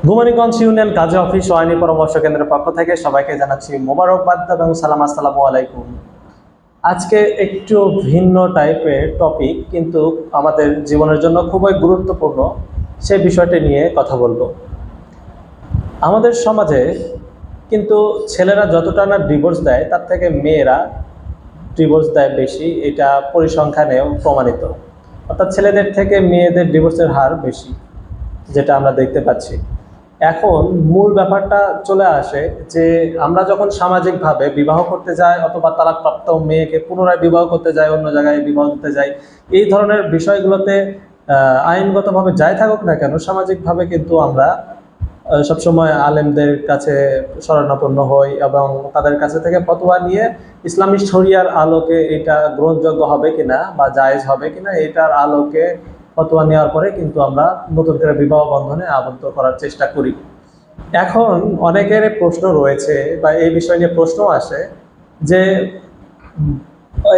Gomaniganj union কাজী office ও আইনি পরামর্শ কেন্দ্রের পক্ষ থেকে সবাইকে জানাচ্ছি মোবারকবাদ এবং সালাম। আসসালামু আলাইকুম। আজকে একটু ভিন্ন টাইপের টপিক, কিন্তু আমাদের জীবনের জন্য খুবই গুরুত্বপূর্ণ, সেই বিষয়টি নিয়ে কথা বলবো। আমাদের সমাজে কিন্তু ছেলেরা যতটা না ডিভোর্স দেয়, তার থেকে মেয়েরা ডিভোর্স দেয় বেশি, এটা পরিসংখ্যানেও প্রমাণিত। অর্থাৎ ছেলেদের থেকে মেয়েদের ডিভোর্সের হার বেশি, যেটা আমরা দেখতে পাচ্ছি। এখন মূল ব্যাপারটা চলে আসে যে আমরা যখন সামাজিকভাবে বিবাহ করতে যাই, অথবা তালাকপ্রাপ্ত মেয়েকে পুনরায় বিবাহ করতে যাই, অন্য জায়গায় বিবাহ করতে যাই, এই ধরনের বিষয়গুলোতে আইনগতভাবে যাই থাকুক না কেন, সামাজিকভাবে কিন্তু আমরা সবসময় আলেমদের কাছে শরণাপন্ন হই এবং তাদের কাছে থেকে ফতোয়া নিয়ে ইসলামী শরিয়ার আলোকে এটা গ্রহণযোগ্য হবে কিনা বা জায়েজ হবে কিনা, এটার আলোকে ফতোয়া নেওয়ার পরে কিন্তু আমরা নতুন করে বিবাহ বন্ধনে আবদ্ধ করার চেষ্টা করি। এখন অনেকের প্রশ্ন রয়েছে বা এই বিষয় নিয়ে প্রশ্ন আসে যে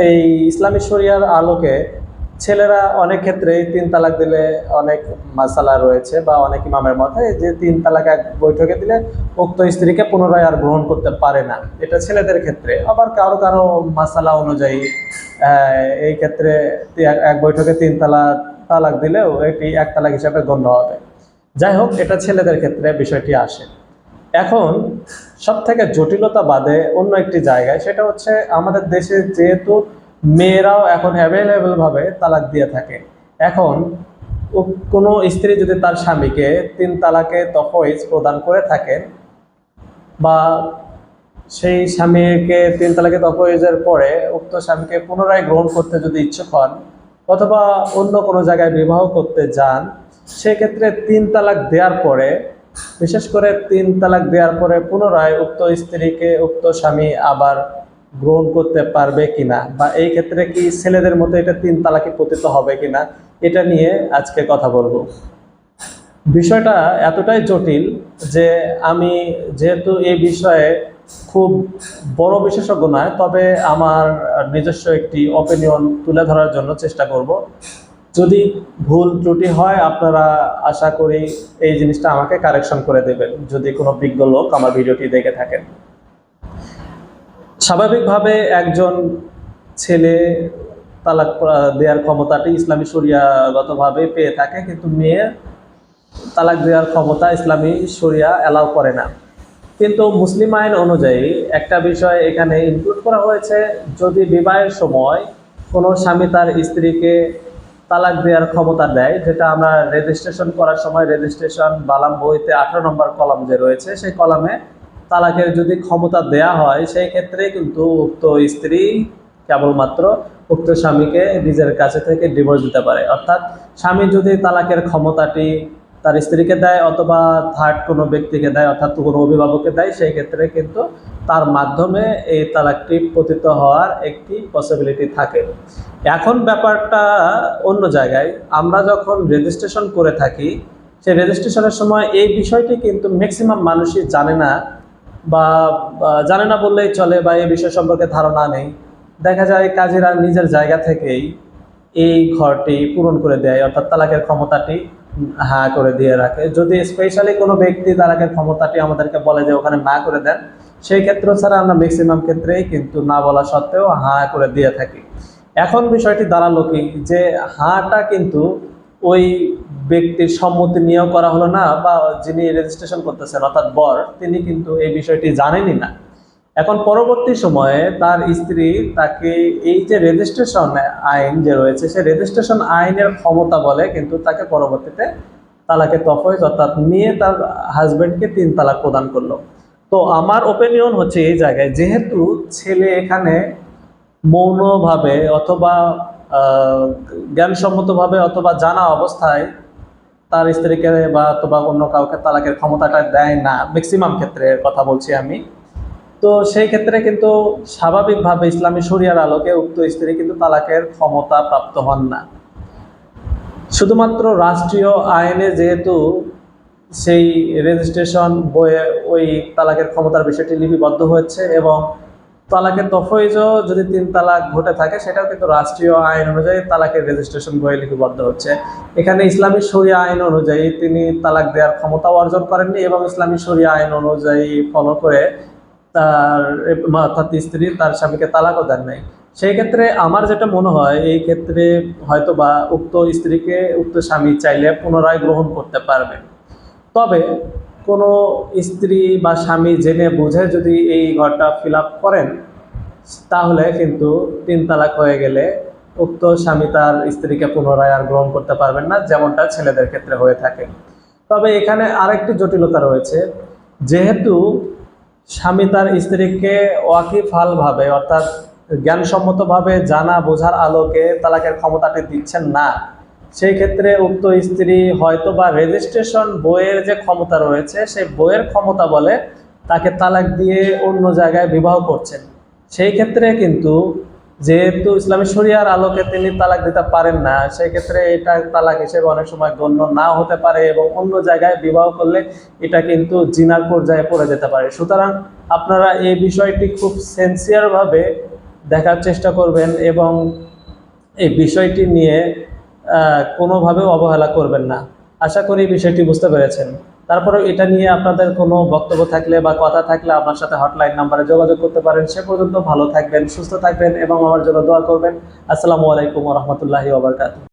এই ইসলামী শরিয়ার আলোকে ছেলেরা অনেক ক্ষেত্রে 3 তালাক দিলে অনেক মাসালা রয়েছে বা অনেক ইমামের মতে যে 3 তালাক এক বৈঠকে দিলে উক্ত স্ত্রীকে পুনরায় আর গ্রহণ করতে পারে না, এটা ছেলেদের ক্ষেত্রে। আবার কারো কারো মাসালা অনুযায়ী এই ক্ষেত্রে এক বৈঠকে 3 তালাক তালাক দিলেও এটি 1 তালাক হিসাবে গণ্য হবে। যাই হোক, এটা ছেলেদের ক্ষেত্রে বিষয়টি আসে। এখন সব থেকে জটিলতা বাদে অন্য একটি জায়গায়, সেটা হচ্ছে আমাদের দেশে যেহেতু মেয়েরাও এখন অ্যাভেলেবেল ভাবে তালাক দিয়ে থাকে। এখন কোনো স্ত্রী যদি তার স্বামীকে 3 তালাকে তফাইজ প্রদান করে থাকেন, বা সেই স্বামীকে 3 তালাকে তফাইজের পরে উক্ত স্বামীকে পুনরায় গ্রহণ করতে যদি ইচ্ছুক হন, অথবা অন্য কোনো জায়গায় বিবাহ করতে যান, সেক্ষেত্রে 3 তালাক দেওয়ার পরে, বিশেষ করে 3 তালাক দেওয়ার পরে পুনরায় উক্ত স্ত্রীকে উক্ত স্বামী আবার গ্রহণ করতে পারবে কিনা, বা এই ক্ষেত্রে কি ছেলেদের মতো এটা 3 তালাকে পতিত হবে কিনা, এটা নিয়ে আজকে কথা বলবো। বিষয়টা এতটাই জটিল যে আমি যেহেতু এই বিষয়ে খুব বড় বিশেষজ্ঞ নয়, তবে আমার নিজস্ব একটি অপিনিয়ন তুলে ধরার জন্য চেষ্টা করব। যদি ভুল ত্রুটি হয়, আপনারা আশা করি এই জিনিসটা আমাকে কারেকশন করে দেবেন, যদি কোনো বিজ্ঞ লোক আমার ভিডিওটি দেখে থাকেন। স্বাভাবিকভাবে একজন ছেলে তালাক দেওয়ার ক্ষমতাটি ইসলামী শরিয়াগতভাবে পেয়ে থাকে, কিন্তু মেয়ের তালাক দেওয়ার ক্ষমতা ইসলামী শরিয়া অ্যালাউ করে না। কিন্তু মুসলিম আইন অনুযায়ী একটা বিষয় এখানে ইনক্লুড করা হয়েছে, যদি বিবাহের সময় কোনো স্বামী তার স্ত্রীকে তালাক দেওয়ার ক্ষমতা দেয়, যেটা আমরা রেজিস্ট্রেশন করার সময় রেজিস্ট্রেশন বালাম বইতে 18 নম্বর কলাম যে রয়েছে, সেই কলামে তালাকের যদি ক্ষমতা দেয়া হয়, সেই ক্ষেত্রে কিন্তু উক্ত স্ত্রী কেবলমাত্র উক্ত স্বামীকে নিজের কাছে থেকে ডিভোর্স দিতে পারে। অর্থাৎ স্বামী যদি তালাকের ক্ষমতাটি তার স্ত্রীকে দেয়, অথবা থার্ড কোনো ব্যক্তিকে দেয়, অর্থাৎ কোনো অভিভাবককে দেয়, সেই ক্ষেত্রে কিন্তু তার মাধ্যমে এই তালাকটি পতিত হওয়ার একটি পসিবিলিটি থাকে। এখন ব্যাপারটা অন্য জায়গায়। আমরা যখন রেজিস্ট্রেশন করে থাকি, সেই রেজিস্ট্রেশনের সময় এই বিষয়টি কিন্তু ম্যাক্সিমাম মানুষই জানে না, বা জানে না বললেই চলে, বা এই বিষয় সম্পর্কে ধারণা নেই। দেখা যায় কাজীরা নিজের জায়গা থেকেই এই ঘরটি পূরণ করে দেয়, অর্থাৎ তালাকের ক্ষমতাটি হ্যাঁ করে দিয়ে রাখে। যদি স্পেশালি কোনো ব্যক্তি তালাকের ক্ষমতাটি আমাদেরকে বলে যে ওখানে না করে দেন, সেই ক্ষেত্র ছাড়া আমরা ম্যাক্সিমাম ক্ষেত্রেই কিন্তু না বলা সত্ত্বেও হ্যাঁ করে দিয়ে থাকি। এখন বিষয়টি দাঁড়ালো কি, যে হাঁটা কিন্তু ওই ব্যক্তির সম্মতি নিয়েও করা হলো না, বা যিনি রেজিস্ট্রেশন করতেছেন অর্থাৎ বর, তিনি কিন্তু এই বিষয়টি জানেনই না। এখন পরবর্তী সময়ে তার স্ত্রী তাকে এই যে রেজিস্ট্রেশন আইন যে রয়েছে, সেই রেজিস্ট্রেশন আইনের ক্ষমতা বলে কিন্তু তাকে পরবর্তীতে তালাকে তফাইজ অর্থাৎ নিয়ে তার হাজবেন্ডকে 3 তালাক প্রদান করলো। তো আমার ওপিনিয়ন হচ্ছে এই জায়গায়, যেহেতু ছেলে এখানে মৌনভাবে অথবা জ্ঞানসম্মতভাবে অথবা জানা অবস্থায় তার স্ত্রীকে বা অথবা অন্য কাউকে তালাকের ক্ষমতাটা দেয় না, ম্যাক্সিমাম ক্ষেত্রে কথা বলছি আমি, তো সেই ক্ষেত্রে কিন্তু স্বাভাবিকভাবে ইসলামী শরিয়ার আলোকে উক্ত স্ত্রী কিন্তু তালাকের ক্ষমতা প্রাপ্ত হন না। শুধুমাত্র রাষ্ট্রীয় আইনে যেহেতু সেই রেজিস্ট্রেশন বইয়ে ওই তালাকের ক্ষমতার বিষয়টি লিপিবদ্ধ হয়েছে, এবং তালাকের তফাইজ যদি 3 তালাক ঘটে থাকে সেটাও কিন্তু রাষ্ট্রীয় আইন অনুযায়ী তালাকের রেজিস্ট্রেশন বইয়ে লিপিবদ্ধ হচ্ছে। এখানে ইসলামী শরিয়া আইন অনুযায়ী তিনি তালাক দেওয়ার ক্ষমতা অর্জন করেননি এবং ইসলামী শরিয়া আইন অনুযায়ী ফলো করে তার অর্থাৎ স্ত্রী তার স্বামীকে তালাকও দেন নাই। সেই ক্ষেত্রে আমার যেটা মনে হয় এই ক্ষেত্রে হয়তো বা উক্ত স্ত্রীকে উক্ত স্বামী চাইলে পুনরায় গ্রহণ করতে পারবে। তবে কোনো স্ত্রী বা স্বামী জেনে বুঝে যদি এই ঘরটা ফিল আপ করেন তাহলে কিন্তু 3 তালাক হয়ে গেলে উক্ত স্বামী তার স্ত্রীকে পুনরায় আর গ্রহণ করতে পারবেন না, যেমনটা ছেলেদের ক্ষেত্রে হয়ে থাকে। তবে এখানে আরেকটি জটিলতা রয়েছে, যেহেতু স্বামী তার স্ত্রীকে ওয়াকিফালভাবে অর্থাৎ জ্ঞানসম্মতভাবে জানা বোঝার আলোকে তালাকের ক্ষমতাটি দিচ্ছেন না, সেই ক্ষেত্রে উক্ত স্ত্রী হয়তো বা রেজিস্ট্রেশন বইয়ের যে ক্ষমতা রয়েছে সেই বইয়ের ক্ষমতা বলে তাকে তালাক দিয়ে অন্য জায়গায় বিবাহ করছেন। সেই ক্ষেত্রে কিন্তু যেহেতু ইসলামী শরিয়ার আলোকে তিনি তালাক দিতে পারেন না, সেই ক্ষেত্রে এটা তালাক হিসেবে অনেক সময় গণ্য না হতে পারে এবং অন্য জায়গায় বিবাহ করলে এটা কিন্তু জিনার পর্যায়ে পড়ে যেতে পারে। সুতরাং আপনারা এই বিষয়টি খুব সিনসিয়ারভাবে দেখার চেষ্টা করবেন এবং এই বিষয়টি নিয়ে কোনোভাবেও অবহেলা করবেন না। আশা করি বিষয়টি বুঝতে পেরেছেন। তারপরেও এটা নিয়ে আপনাদের কোনো বক্তব্য থাকলে বা কথা থাকলে আপনার সাথে হটলাইন নাম্বারে যোগাযোগ করতে পারেন। সে পর্যন্ত ভালো থাকবেন, সুস্থ থাকবেন এবং আমার জন্য দোয়া করবেন। আসসালামু আলাইকুম ওয়া রাহমাতুল্লাহি ওয়া বারাকাতুহু।